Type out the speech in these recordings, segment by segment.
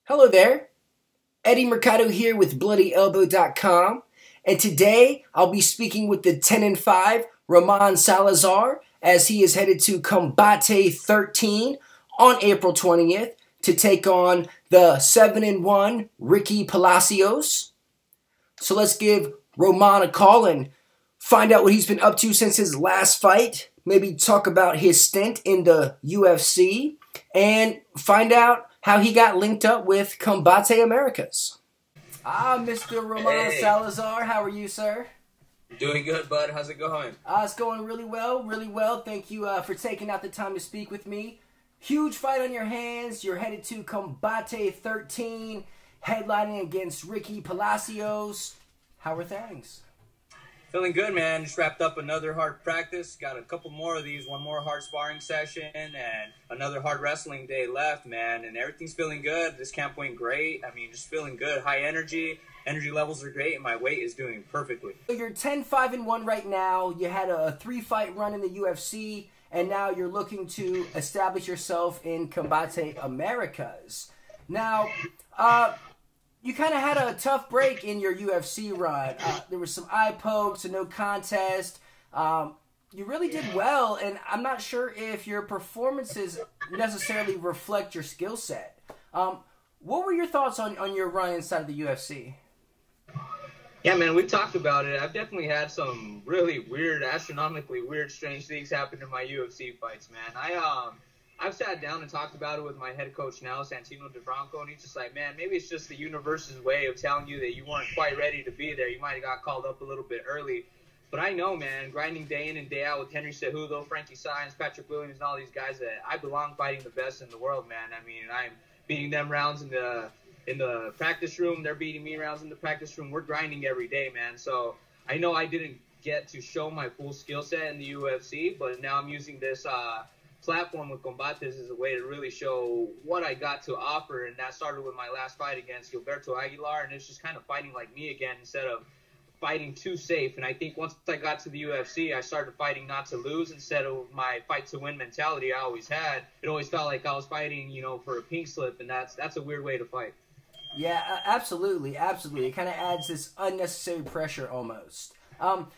Hello there, Eddie Mercado here with BloodyElbow.com, and today I'll be speaking with the 10-5 Roman Salazar as he is headed to Combate 13 on April 20th to take on the 7-1 Ricky Palacios. So let's give Roman a call and find out what he's been up to since his last fight, maybe talk about his stint in the UFC, and find out how he got linked up with Combate Americas. Mr. Roman Salazar, how are you, sir? Doing good, bud. How's it going? It's going really well, really well. Thank you for taking out the time to speak with me. Huge fight on your hands. You're headed to Combate 13, headlining against Ricky Palacios. How are things? Feeling good, man. Just wrapped up another hard practice. Got a couple more of these. One more hard sparring session and another hard wrestling day left, man. And everything's feeling good. This camp went great. I mean, just feeling good. High energy. Energy levels are great, and my weight is doing perfectly. So you're 10-5-1 right now. You had a 3-fight run in the UFC, and now you're looking to establish yourself in Combate Americas. Now, you kind of had a tough break in your UFC run. There was some eye pokes, a no contest. You really did well, and I'm not sure if your performances necessarily reflect your skill set. What were your thoughts on your run inside of the UFC? Yeah, man, we talked about it. I've definitely had some really weird, astronomically weird, strange things happen in my UFC fights, man. I've sat down and talked about it with my head coach now, Santino DeFranco, and he's just like, man, maybe it's just the universe's way of telling you that you weren't quite ready to be there. You might have got called up a little bit early. But I know, man, grinding day in and day out with Henry Cejudo, Frankie Saenz, Patrick Williams, and all these guys, that I belong fighting the best in the world, man. I mean, I'm beating them rounds in the practice room. They're beating me rounds in the practice room. We're grinding every day, man. So I know I didn't get to show my full skill set in the UFC, but now I'm using this platform with Combate as a way to really show what I got to offer, and that started with my last fight against Gilberto Aguilar, and it's just kind of fighting like me again instead of fighting too safe. And I think once I got to the UFC, I started fighting not to lose instead of my fight to win mentality I always had. It always felt like I was fighting, for a pink slip, and that's a weird way to fight. Yeah, absolutely, absolutely. It kind of adds this unnecessary pressure almost.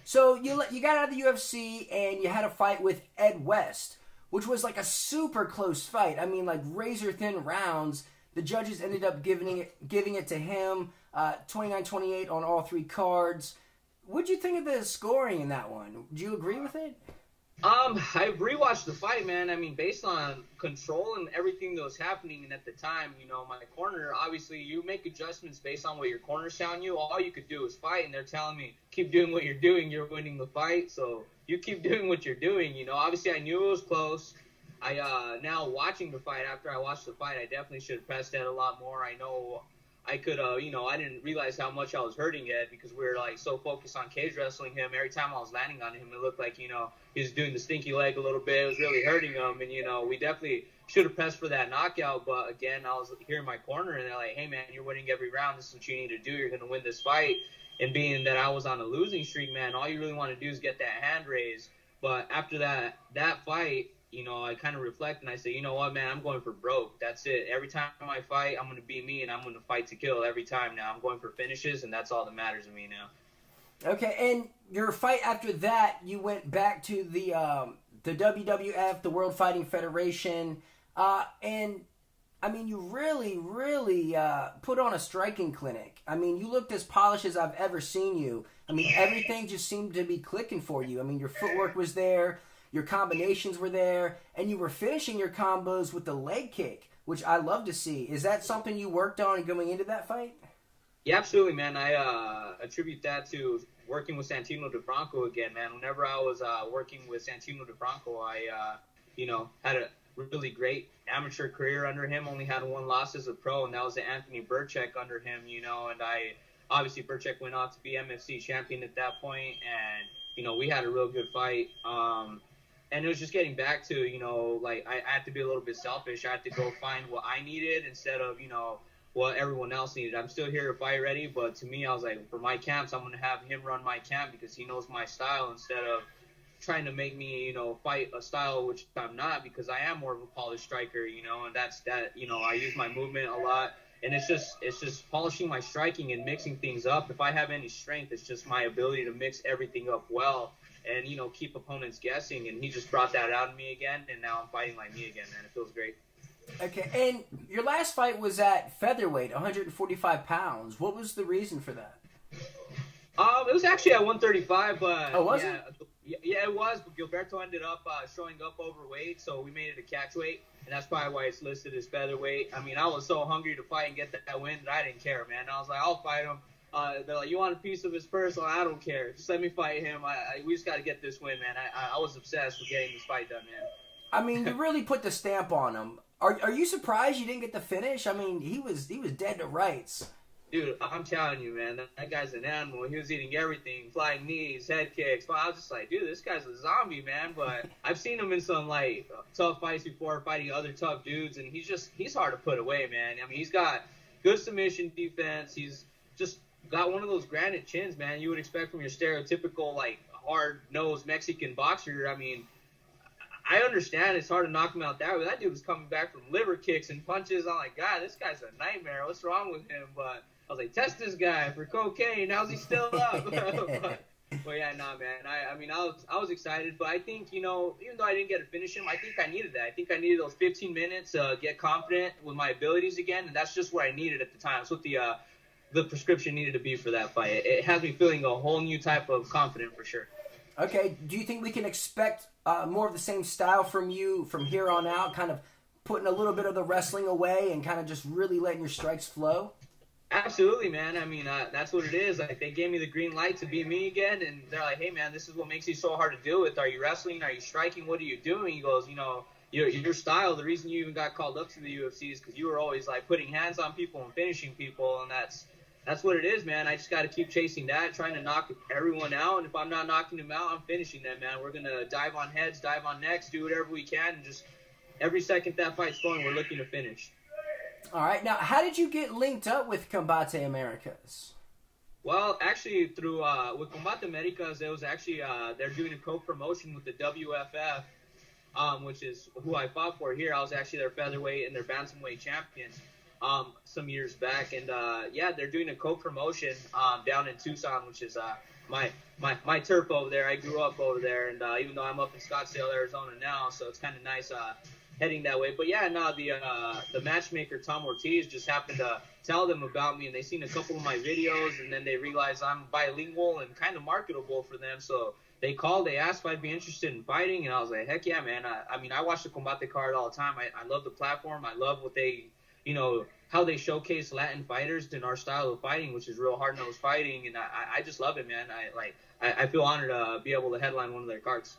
So you got out of the UFC and you had a fight with Ed West, which was like a super close fight. I mean, like razor thin rounds. The judges ended up giving it to him, 29-28 on all three cards. What'd you think of the scoring in that one? Do you agree with it? I rewatched the fight, man. I mean, based on control and everything that was happening, and at the time, my corner, obviously, you make adjustments based on what your corner's telling you. All you could do is fight, and they're telling me, keep doing what you're doing, you're winning the fight, so you keep doing what you're doing, Obviously, I knew it was close. Now watching the fight, after I watched the fight, I definitely should have pressed Ed a lot more. I know I could, I didn't realize how much I was hurting Ed because we were, so focused on cage wrestling him. Every time I was landing on him, it looked like, he was doing the stinky leg a little bit. It was really hurting him, and, we definitely should have pressed for that knockout. But, again, I was here in my corner, and they're like, hey, man, you're winning every round. This is what you need to do. You're going to win this fight. And being that I was on a losing streak, man, all you really want to do is get that hand raised. But after that fight, I kind of reflect and I say, you know what, man, I'm going for broke. That's it. Every time I fight, I'm going to be me and I'm going to fight to kill every time now. I'm going for finishes, and that's all that matters to me now. Okay, and your fight after that, you went back to the WWF, the World Fighting Federation, and I mean, you really, really put on a striking clinic. I mean, you looked as polished as I've ever seen you. I mean, everything just seemed to be clicking for you. I mean, your footwork was there. Your combinations were there, and you were finishing your combos with the leg kick, which I love to see. Is that something you worked on going into that fight? Yeah, absolutely, man. I attribute that to working with Santino DeFranco again, man. Whenever I was working with Santino DeFranco, I, had a really great amateur career under him. Only had one loss as a pro, and that was to Anthony Burchek under him, and obviously Burchek went off to be MFC champion at that point, and, we had a real good fight. And it was just getting back to, I had to be a little bit selfish. I had to go find what I needed instead of, what everyone else needed. I'm still here to fight ready, but to me, I was like, for my camps, I'm going to have him run my camp because he knows my style instead of trying to make me, fight a style which I'm not, because I am more of a polished striker, and that's that, I use my movement a lot And it's just polishing my striking and mixing things up. If I have any strength, it's just my ability to mix everything up well and, you know, keep opponents guessing. And he just brought that out of me again, and now I'm fighting like me again, man. It feels great. Okay, and your last fight was at featherweight, 145 pounds. What was the reason for that? It was actually at 135, but oh, was it? Yeah, it was. But Gilberto ended up showing up overweight, so we made it a catch weight, and that's probably why it's listed as featherweight. I mean, I was so hungry to fight and get that win that I didn't care, man. I was like, I'll fight him. They're like, you want a piece of his purse? I don't care. Just let me fight him. We just got to get this win, man. I was obsessed with getting this fight done, man. I mean, you really put the stamp on him. Are you surprised you didn't get the finish? I mean, he was dead to rights. Dude, I'm telling you, man, that guy's an animal. He was eating everything, flying knees, head kicks. But I was just like, dude, this guy's a zombie, man. But I've seen him in some, like, tough fights before, fighting other tough dudes, and he's hard to put away, man. I mean, he's got good submission defense. He's just got one of those granite chins, man, you would expect from your stereotypical, like, hard-nosed Mexican boxer. I mean, I understand it's hard to knock him out that way. That dude was coming back from liver kicks and punches. I'm like, God, this guy's a nightmare. What's wrong with him? But I was like, test this guy for cocaine. How's he still up? but yeah, nah, man. I mean, I was excited, but I think, you know, even though I didn't get to finish him, I think I needed that. I think I needed those 15 minutes to get confident with my abilities again, and that's just what I needed at the time. That's what the prescription needed to be for that fight. It has me feeling a whole new type of confident for sure. Okay, do you think we can expect more of the same style from you from here on out, kind of putting a little bit of the wrestling away and kind of just really letting your strikes flow? Absolutely, man. I mean, that's what it is. Like, they gave me the green light to be me again, and they're like, hey, man, this is what makes you so hard to deal with. Are you wrestling? Are you striking? What are you doing? He goes, you know, your style, the reason you even got called up to the UFC is because you were always, like, putting hands on people and finishing people, and that's what it is, man. I just got to keep chasing that, trying to knock everyone out, and if I'm not knocking them out, I'm finishing them, man. We're going to dive on heads, dive on necks, do whatever we can, and just every second that fight's going, we're looking to finish. All right. Now, how did you get linked up with Combate Americas? Well, actually, through with Combate Americas, it was actually they're doing a co-promotion with the WFF, which is who I fought for here. I was actually their featherweight and their bantamweight champion some years back, and yeah, they're doing a co-promotion down in Tucson, which is my turf over there. I grew up over there, and even though I'm up in Scottsdale, Arizona now, so it's kind of nice heading that way. But yeah, no, the matchmaker Tom Ortiz just happened to tell them about me, and they seen a couple of my videos, and then they realized I'm bilingual and kind of marketable for them. So they called, they asked if I'd be interested in fighting, and I was like, heck yeah, man. I mean, I watch the Combate card all the time. I love the platform. I love what they, you know, how they showcase Latin fighters in our style of fighting, which is real hard-nosed fighting, and I just love it, man. I feel honored to be able to headline one of their cards.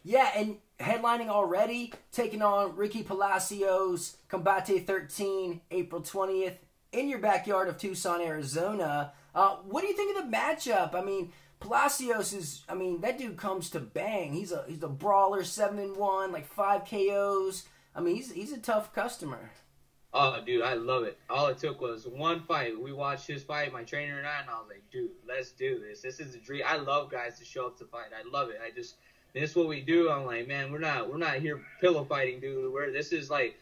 Yeah, and headlining already, taking on Ricky Palacios, Combate 13, April 20th, in your backyard of Tucson, Arizona. What do you think of the matchup? I mean, Palacios is, I mean, that dude comes to bang. He's a brawler, 7-1, like 5 KOs. I mean, he's a tough customer. Oh, dude, I love it. All it took was one fight. We watched his fight, my trainer and I was like, dude, let's do this. This is a dream. I love guys to show up to fight. I love it. This is what we do. I'm like, man, we're not here pillow fighting, dude. This is like,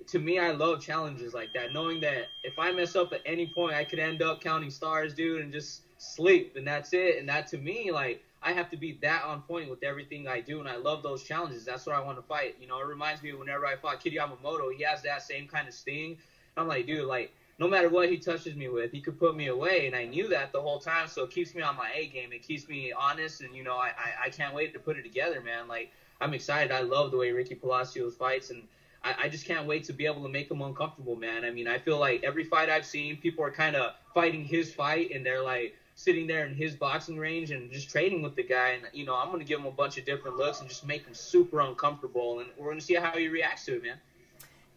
to me, I love challenges like that. Knowing that if I mess up at any point, I could end up counting stars, dude, and just sleep, and that's it. And that, to me, like, I have to be that on point with everything I do, and I love those challenges. That's what I want to fight. You know, it reminds me of whenever I fought Kid Yamamoto. He has that same kind of sting. I'm like, dude, like, no matter what he touches me with, he could put me away, and I knew that the whole time, so it keeps me on my A game. It keeps me honest, and, you know, I can't wait to put it together, man. Like, I'm excited. I love the way Ricky Palacios fights, and I just can't wait to be able to make him uncomfortable, man. I mean, I feel like every fight I've seen, people are kind of fighting his fight, and they're, like, sitting there in his boxing range and just trading with the guy, and, you know, I'm going to give him a bunch of different looks and just make him super uncomfortable, and we're going to see how he reacts to it, man.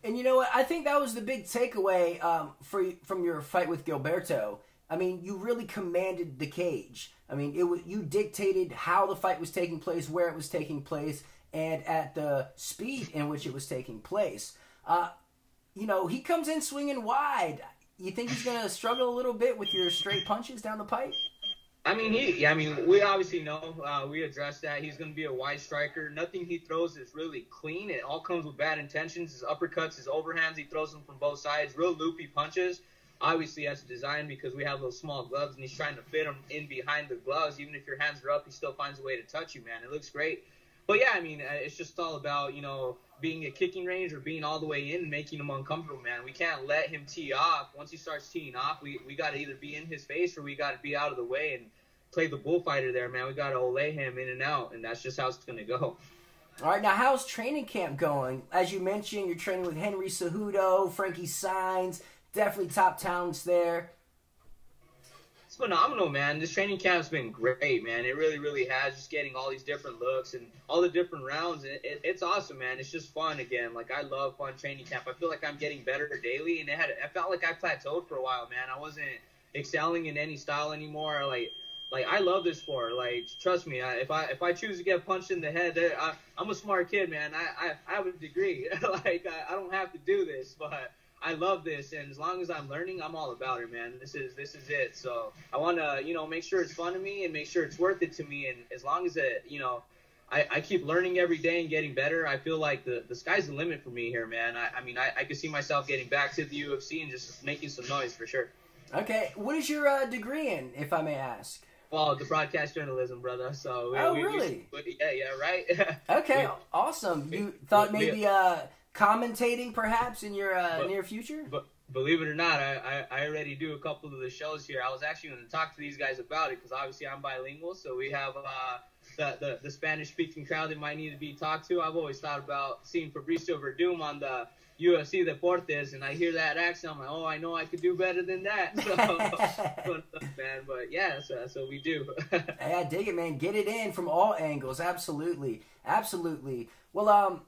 And you know what? I think that was the big takeaway from your fight with Gilberto. I mean, you really commanded the cage. I mean, you dictated how the fight was taking place, where it was taking place, and at the speed in which it was taking place. You know, he comes in swinging wide. You think he's going to struggle a little bit with your straight punches down the pipe? I mean, we obviously know, we addressed that. He's going to be a wide striker. Nothing he throws is really clean. It all comes with bad intentions. His uppercuts, his overhands, he throws them from both sides. Real loopy punches. Obviously, that's designed because we have those small gloves, and he's trying to fit them in behind the gloves. Even if your hands are up, he still finds a way to touch you, man. It looks great. But, yeah, I mean, it's just all about, being at kicking range or being all the way in and making him uncomfortable, man. We can't let him tee off. Once he starts teeing off, we got to either be in his face or we got to be out of the way and play the bullfighter there, man. We got to lay him in and out, and that's just how it's going to go. All right, now how's training camp going? As you mentioned, you're training with Henry Cejudo, Frankie Saenz, definitely top talents there. It's phenomenal, man. This training camp's been great, man. It really, really has. Just getting all these different looks and all the different rounds. It's awesome, man. It's just fun again. Like, I love fun training camp. I feel like I'm getting better daily, and I felt like I plateaued for a while, man. I wasn't excelling in any style anymore. Like I love this sport. Like, trust me, if I choose to get punched in the head, I'm a smart kid, man. I have a degree. Like, I don't have to do this, but I love this, and as long as I'm learning, I'm all about it, man. This is it. So I want to, make sure it's fun to me and make sure it's worth it to me. And as long as I keep learning every day and getting better, I feel like the sky's the limit for me here, man. I could see myself getting back to the UFC and just making some noise for sure. Okay, what is your degree in, if I may ask? Well, the broadcast journalism, brother. So really? Yeah, right. Okay, awesome. You thought maybe commentating perhaps in your near future? But believe it or not, I already do a couple of the shows here. I was actually going to talk to these guys about it because obviously I'm bilingual, so we have the Spanish-speaking crowd that might need to be talked to. I've always thought about seeing Fabricio Verdum on the UFC Deportes, and I hear that accent. I'm like, oh, I know I could do better than that. So, man, but yeah, so we do. Hey, I dig it, man. Get it in from all angles. Absolutely. Well,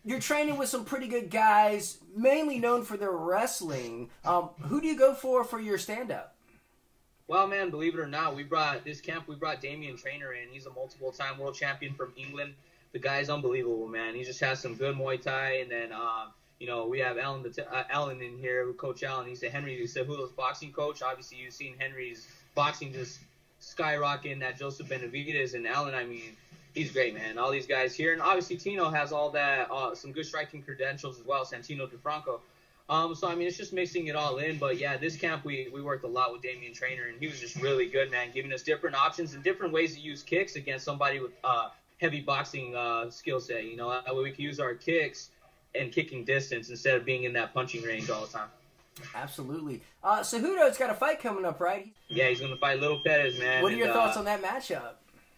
you're training with some pretty good guys, mainly known for their wrestling. Who do you go for your stand-up? Well, man, believe it or not, we brought Damian Traynor in. He's a multiple-time world champion from England. The guy's unbelievable, man. He just has some good Muay Thai. And then, we have Alan in here, Coach Alan. He's the Henry Cejudo's boxing coach. Obviously, you've seen Henry's boxing just skyrocket at Joseph Benavidez. And Alan, he's great, man. All these guys here. And obviously, Tino has all that, some good striking credentials as well, Santino DeFranco. It's just mixing it all in. But, yeah, this camp we worked a lot with Damian Traynor, and he was just really good, man, giving us different options and different ways to use kicks against somebody with heavy boxing skill set. That way we can use our kicks and kicking distance instead of being in that punching range all the time. Absolutely. Cejudo's got a fight coming up, right? Yeah, he's going to fight Little Pettis, man. What are your thoughts on that matchup?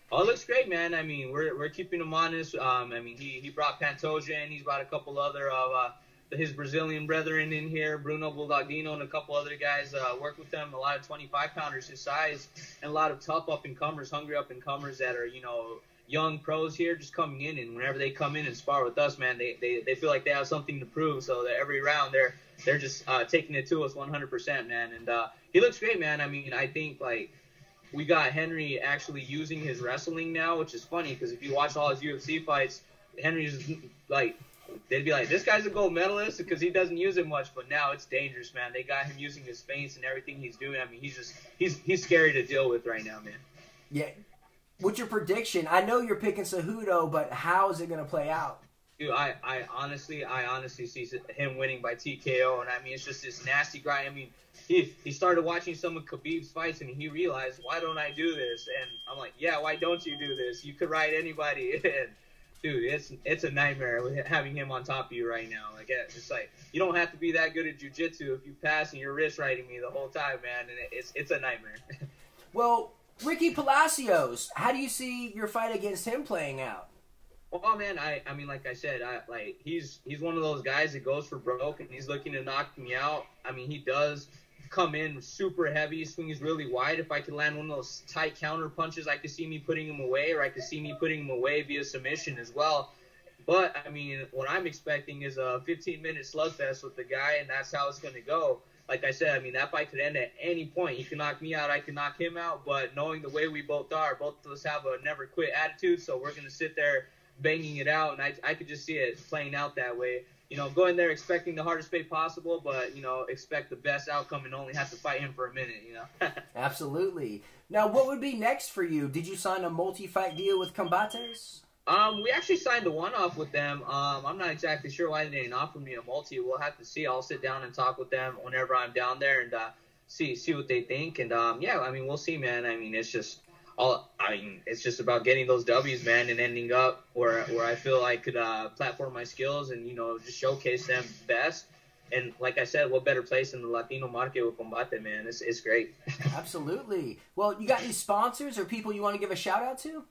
Oh, it looks great, man. We're keeping him honest. He brought Pantoja in. He's brought a couple other of his Brazilian brethren in here, Bruno Bulldogdino and a couple other guys. Work with them, a lot of 25-pounders his size, and a lot of tough up-and-comers, hungry up-and-comers that are, young pros here just coming in, and whenever they come in and spar with us, man, they feel like they have something to prove. So that every round they're just taking it to us 100%, man. And he looks great, man. I think we got Henry actually using his wrestling now, which is funny because if you watch all his UFC fights, Henry's they'd be like, this guy's a gold medalist because he doesn't use it much, but now it's dangerous, man. They got him using his feints and everything he's doing. He's scary to deal with right now, man. Yeah. What's your prediction? I know you're picking Cejudo, but how is it going to play out? Dude, I honestly see him winning by TKO, and it's just this nasty grind. He started watching some of Khabib's fights, and he realized, why don't I do this? And I'm like, yeah, why don't you do this? You could ride anybody. And dude, it's a nightmare with having him on top of you right now. It's like you don't have to be that good at jiu-jitsu if you pass and you're wrist riding me the whole time, man. And it's a nightmare. Well, Ricky Palacios, how do you see your fight against him playing out? Well, man, like I said, he's one of those guys that goes for broke and he's looking to knock me out. He does come in super heavy, swings really wide. If I could land one of those tight counter punches, I could see me putting him away, or I could see me putting him away via submission as well. But, what I'm expecting is a 15-minute slugfest with the guy, and that's how it's going to go. Like I said, that fight could end at any point. He can knock me out, I can knock him out, but knowing the way we both are, both of us have a never quit attitude, so we're going to sit there banging it out, and I could just see it playing out that way. You know, go in there expecting the hardest fight possible, but, you know, expect the best outcome and only have to fight him for a minute, you know. Absolutely. Now, what would be next for you? Did you sign a multi-fight deal with Combates? We actually signed a one-off with them. I'm not exactly sure why they didn't offer me a multi. We'll have to see. I'll sit down and talk with them whenever I'm down there and see what they think. And yeah, I mean, we'll see, man. I mean, it's just about getting those W's, man, and ending up where I feel I could platform my skills and, you know, just showcase them best. And like I said, what better place in the Latino market with Combate, man? It's great. Absolutely. Well, you got any sponsors or people you want to give a shout out to?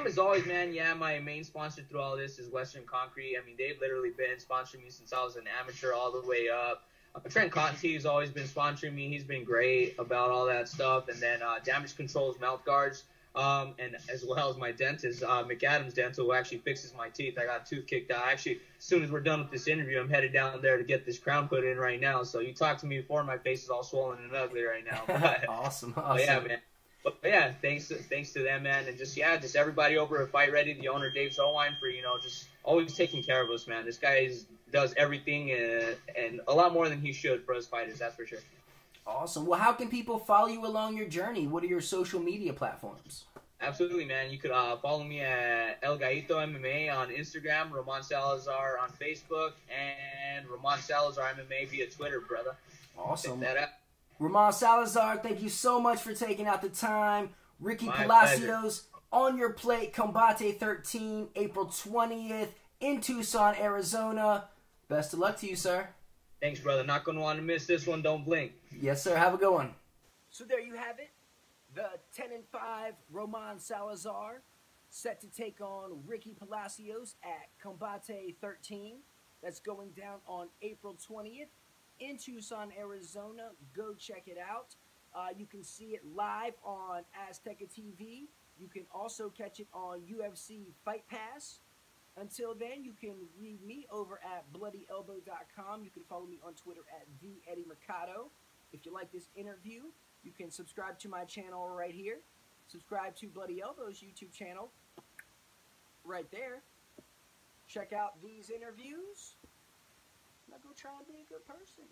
As always, man, yeah, my main sponsor through all this is Western Concrete. I mean, they've literally been sponsoring me since I was an amateur all the way up. Trent Cottonty has always been sponsoring me. He's been great about all that stuff. And then Damage Control's mouth guards, and as well as my dentist, McAdams Dental, who actually fixes my teeth. I got a tooth kicked out. Actually, as soon as we're done with this interview, I'm headed down there to get this crown put in right now. So you talked to me before, my face is all swollen and ugly right now. But, awesome. Yeah, man. But yeah, thanks to them, man, and just everybody over at Fight Ready, the owner Dave Zolwine, for, you know, just always taking care of us, man. This guy does everything and a lot more than he should for us fighters, that's for sure. Awesome. Well, how can people follow you along your journey? What are your social media platforms? Absolutely, man. You could follow me at El Gallito MMA on Instagram, Roman Salazar on Facebook, and Roman Salazar MMA via Twitter, brother. Awesome. Check that out. Roman Salazar, thank you so much for taking out the time. Ricky My Palacios, on your plate, Combate 13, April 20th in Tucson, Arizona. Best of luck to you, sir. Thanks, brother. Not going to want to miss this one. Don't blink. Yes, sir. Have a good one. So there you have it. The 10-5 Roman Salazar set to take on Ricky Palacios at Combate 13. That's going down on April 20th. In Tucson, Arizona. Go check it out. You can see it live on Azteca TV. You can also catch it on UFC Fight Pass. Until then, you can read me over at bloodyelbow.com. You can follow me on Twitter at @TheEddieMercado. If you like this interview, you can subscribe to my channel right here. Subscribe to Bloody Elbow's YouTube channel right there. Check out these interviews. Now go try and be a good person.